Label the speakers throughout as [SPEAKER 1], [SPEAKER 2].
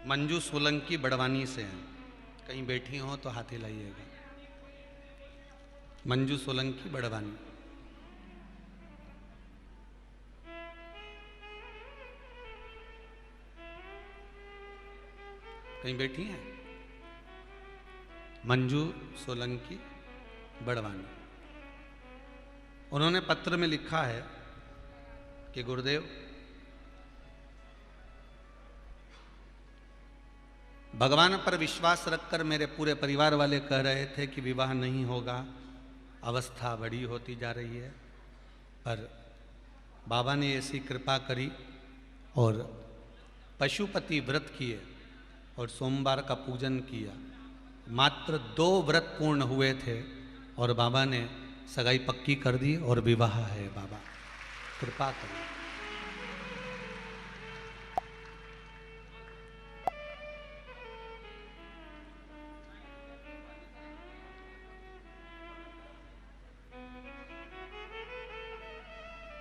[SPEAKER 1] मंजू सोलंकी बड़वानी से हैं। कहीं बैठी हो तो हाथ हिलाइएगा। मंजू सोलंकी बड़वानी। कहीं बैठी हैं? मंजू सोलंकी बड़वानी। उन्होंने पत्र में लिखा है कि गुरुदेव, भगवान पर विश्वास रखकर मेरे पूरे परिवार वाले कह रहे थे कि विवाह नहीं होगा, अवस्था बड़ी होती जा रही है, पर बाबा ने ऐसी कृपा करी और पशुपति व्रत किए और सोमवार का पूजन किया। मात्र 2 व्रत पूर्ण हुए थे और बाबा ने सगाई पक्की कर दी और विवाह है। बाबा कृपा करें।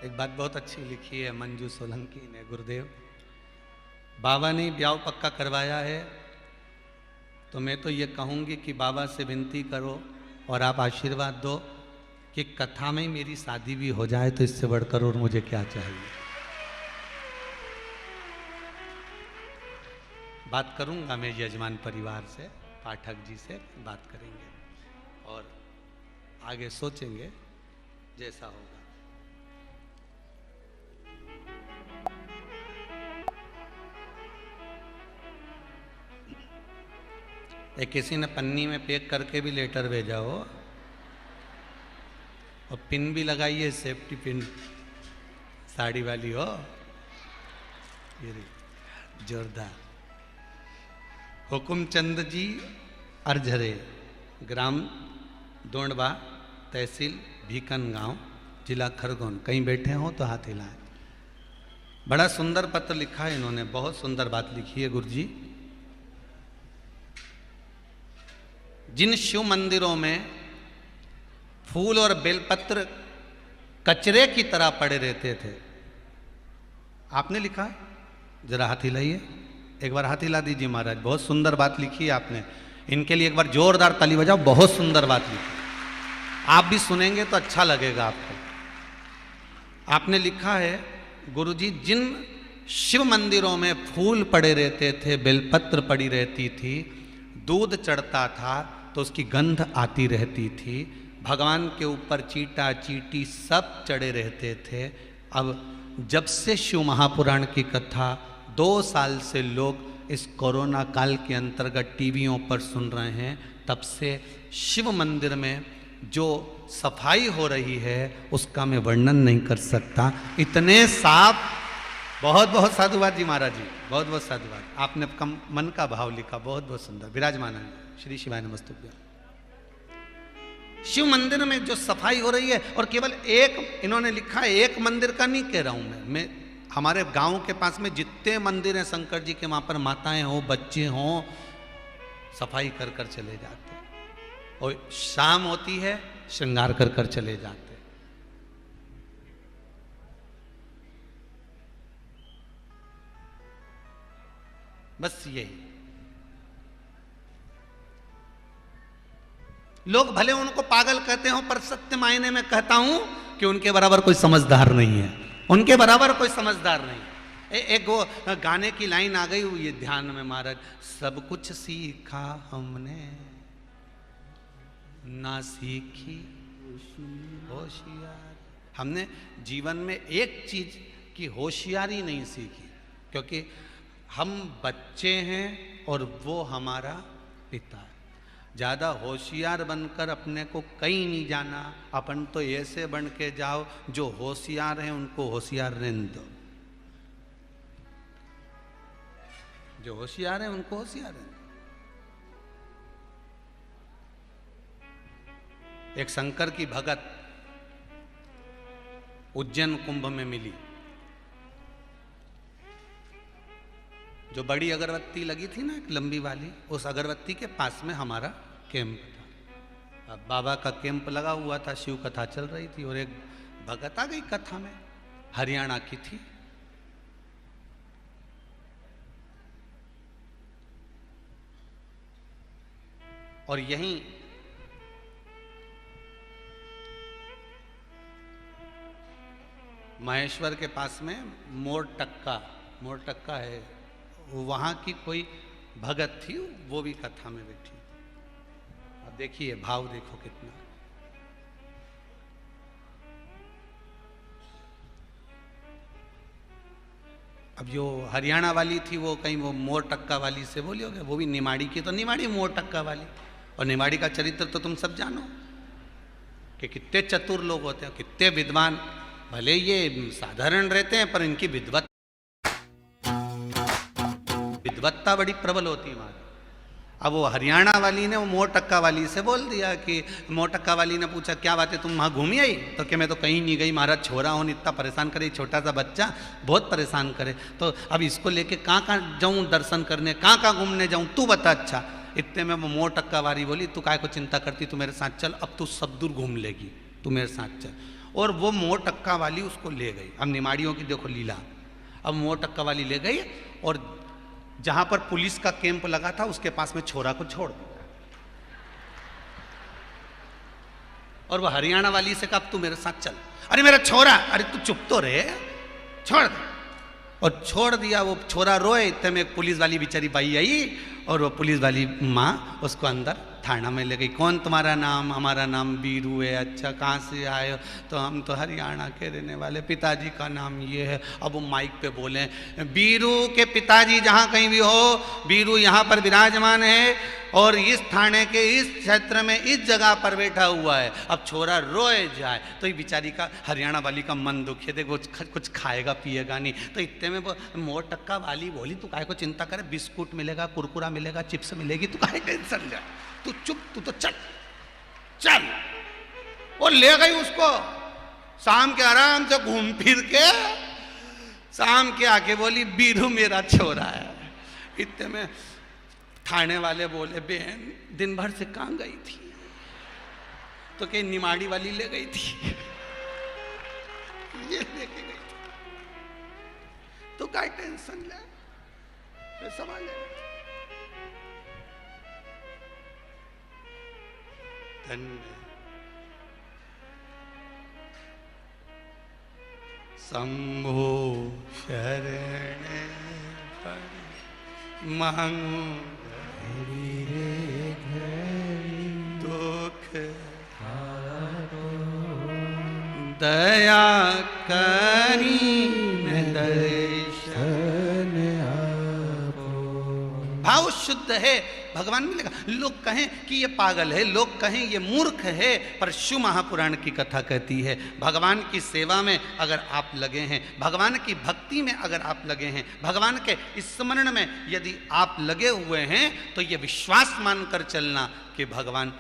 [SPEAKER 1] एक बात बहुत अच्छी लिखी है मंजू सोलंकी ने। गुरुदेव, बाबा ने ब्याह पक्का करवाया है तो मैं तो ये कहूँगी कि बाबा से विनती करो और आप आशीर्वाद दो कि कथा में मेरी शादी भी हो जाए, तो इससे बढ़कर और मुझे क्या चाहिए। बात करूँगा मैं यजमान परिवार से, पाठक जी से बात करेंगे और आगे सोचेंगे जैसा होगा। एक किसी ने पन्नी में पैक करके भी लेटर भेजा हो और पिन भी लगाइए, सेफ्टी पिन साड़ी वाली हो। ये जोरदार। हुकुमचंद जी अर्झरे, ग्राम दोंडवा, तहसील भीकन गांव, जिला खरगोन। कहीं बैठे हो तो हाथ हिलाएं। बड़ा सुंदर पत्र लिखा है इन्होंने, बहुत सुंदर बात लिखी है गुरु जी। जिन शिव मंदिरों में फूल और बेलपत्र कचरे की तरह पड़े रहते थे, आपने लिखा है, जरा हाथ हिलाइए, एक बार हाथ हिला दीजिए महाराज। बहुत सुंदर बात लिखी है आपने, इनके लिए एक बार जोरदार ताली बजाओ। बहुत सुंदर बात लिखी, आप भी सुनेंगे तो अच्छा लगेगा आपको। आपने लिखा है गुरुजी, जिन शिव मंदिरों में फूल पड़े रहते थे, बेलपत्र पड़ी रहती थी, दूध चढ़ता था तो उसकी गंध आती रहती थी, भगवान के ऊपर चीटा चीटी सब चढ़े रहते थे। अब जब से शिव महापुराण की कथा 2 साल से लोग इस कोरोना काल के अंतर्गत टीवियों पर सुन रहे हैं, तब से शिव मंदिर में जो सफाई हो रही है उसका मैं वर्णन नहीं कर सकता। इतने साफ। बहुत बहुत साधुवाद जी महाराज जी, बहुत बहुत साधुवाद। आपने कम मन का भाव लिखा, बहुत बहुत सुंदर। विराजमान है, श्री शिवाय नमस्तुभ्यं। शिव मंदिर में जो सफाई हो रही है, और केवल एक, इन्होंने लिखा है, एक मंदिर का नहीं कह रहा हूं मैं हमारे गांव के पास में जितने मंदिर हैं शंकर जी के, वहां पर माताएं हो, बच्चे हो, सफाई कर कर चले जाते हैं और शाम होती है श्रृंगार कर कर चले जाते। बस यही। लोग भले उनको पागल कहते हो, पर सत्य मायने में कहता हूं कि उनके बराबर कोई समझदार नहीं है, उनके बराबर कोई समझदार नहीं। एक वो गाने की लाइन आ गई हुई है ध्यान में महाराज, सब कुछ सीखा हमने ना सीखी होशियार। हमने जीवन में एक चीज की होशियारी नहीं सीखी, क्योंकि हम बच्चे हैं और वो हमारा पिता है। ज़्यादा होशियार बनकर अपने को कहीं नहीं जाना। अपन तो ऐसे बन के जाओ, जो होशियार हैं उनको होशियार रहने दो, जो होशियार हैं उनको होशियार रहने दो। एक शंकर की भगत उज्जैन कुंभ में मिली। जो बड़ी अगरबत्ती लगी थी ना, एक लंबी वाली, उस अगरबत्ती के पास में हमारा कैंप था। अब बाबा का कैंप लगा हुआ था, शिव कथा चल रही थी और एक भगत आ गई कथा में, हरियाणा की थी। और यहीं महेश्वर के पास में मोरटक्का है, वहां की कोई भगत थी, वो भी कथा में बैठी। अब देखिए भाव देखो कितना। अब जो हरियाणा वाली थी वो कहीं वो मोरटक्का वाली से बोली होगी, वो भी निमाड़ी की, तो निमाड़ी मोरटक्का वाली। और निमाड़ी का चरित्र तो तुम सब जानो कि कितने चतुर लोग होते हैं, कितने विद्वान। भले ये साधारण रहते हैं पर इनकी विद्वत्ता बड़ी प्रबल होती है वहां। अब वो हरियाणा वाली ने वो मोरटक्का वाली से बोल दिया कि मोरटक्का वाली ने पूछा क्या बात है तुम वहाँ घूमी आई? तो कि मैं तो कहीं नहीं गई, महाराज छोरा हो इतना परेशान करे, छोटा सा बच्चा बहुत परेशान करे, तो अब इसको लेके कहाँ कहाँ जाऊँ दर्शन करने, कहाँ कहाँ घूमने जाऊँ, तू बता। अच्छा, इतने में वो मोरटक्का वाली बोली तू काय को चिंता करती, तू मेरे साथ चल, अब तू सब दूर घूम लेगी, तू मेरे साथ चल। और वो मोरटक्का वाली उसको ले गई। अब निमाड़ियों की देखो लीला। अब मोरटक्का वाली ले गई और जहां पर पुलिस का कैंप लगा था उसके पास में छोरा को छोड़ दिया। और वो हरियाणा वाली से कहा तू मेरे साथ चल। अरे मेरा छोरा, अरे तू चुप तो रहे, छोड़ दे। और छोड़ दिया। वो छोरा रोए, इतने में एक पुलिस वाली बेचारी बाई आई और वो पुलिस वाली माँ उसको अंदर थाना में ले गई। कौन तुम्हारा नाम? हमारा नाम बीरू है। अच्छा, कहाँ से आए हो? तो हम तो हरियाणा के रहने वाले, पिताजी का नाम ये है। अब वो माइक पे बोले बीरू के पिताजी जहाँ कहीं भी हो, बीरू यहाँ पर विराजमान है और इस थाने के इस क्षेत्र में इस जगह पर बैठा हुआ है। अब छोरा रोए जाए तो ये बेचारी का, हरियाणा वाली का मन दुखे, देखो कुछ खाएगा पिएगा नहीं। तो इतने में वो मोरटक्का वाली बोली तू काहे को चिंता करे, बिस्कुट मिलेगा, कुरकुरा मिलेगा, चिप्स मिलेगी, तू काहे टेंशन ले, तू चुप, तू तो चल चल। और ले गई उसको। शाम के आराम से घूम फिर के शाम के आके बोली बीरू मेरा छोरा है। इतने में थाने वाले बोले बहन दिन भर से कहाँ गई थी? तो कहीं निमाड़ी वाली ले गई थी, ये लेके गई थी, तो क्या टेंशन ले, सवाल है। धन्य शंभो शरण मांगू दुख दया करी दर्शन भाव शुद्ध है, भगवान मिलेगा। लोग कहें कि ये पागल है, लोग कहें ये मूर्ख है, पर शिव महापुराण की कथा कहती है भगवान की सेवा में अगर आप लगे हैं, भगवान की भक्ति में अगर आप लगे हैं, भगवान के स्मरण में यदि आप लगे हुए हैं, तो ये विश्वास मानकर चलना कि भगवान,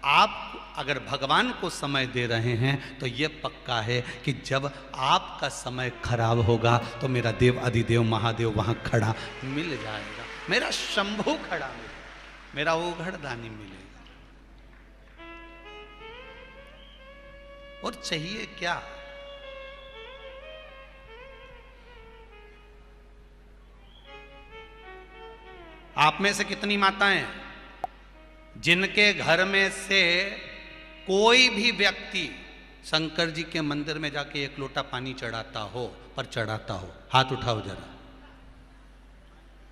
[SPEAKER 1] आप अगर भगवान को समय दे रहे हैं तो ये पक्का है कि जब आपका समय खराब होगा तो मेरा देव अधिदेव महादेव वहाँ खड़ा मिल जाएगा, मेरा शंभु खड़ा मिलेगा, मेरा ओघड़दानी मिलेगा। और चाहिए क्या? आप में से कितनी माताएं जिनके घर में से कोई भी व्यक्ति शंकर जी के मंदिर में जाके एक लोटा पानी चढ़ाता हो, पर चढ़ाता हो? हाथ उठाओ जरा।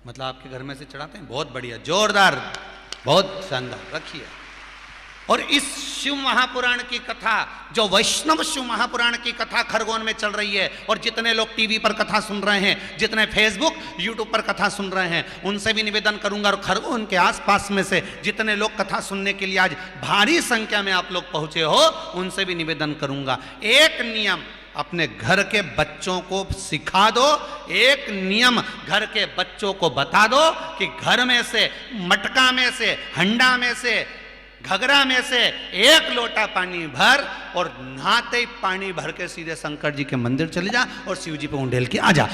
[SPEAKER 1] मतलब आपके घर में से चढ़ाते हैं? बहुत बढ़िया, जोरदार, बहुत शानदार, रखिए। और इस शिव महापुराण की कथा, जो वैष्णव शिव महापुराण की कथा खरगोन में चल रही है, और जितने लोग टीवी पर कथा सुन रहे हैं, जितने फेसबुक यूट्यूब पर कथा सुन रहे हैं, उनसे भी निवेदन करूंगा, और खरगोन के आसपास में से जितने लोग कथा सुनने के लिए आज भारी संख्या में आप लोग पहुंचे हो, उनसे भी निवेदन करूंगा, एक नियम अपने घर के बच्चों को सिखा दो, एक नियम घर के बच्चों को बता दो कि घर में से, मटका में से, हंडा में से, घगरा में से एक लोटा पानी भर और नहाते ही पानी भर के सीधे शंकर जी के मंदिर चले जा और शिव जी पे उंडेल के आ जा।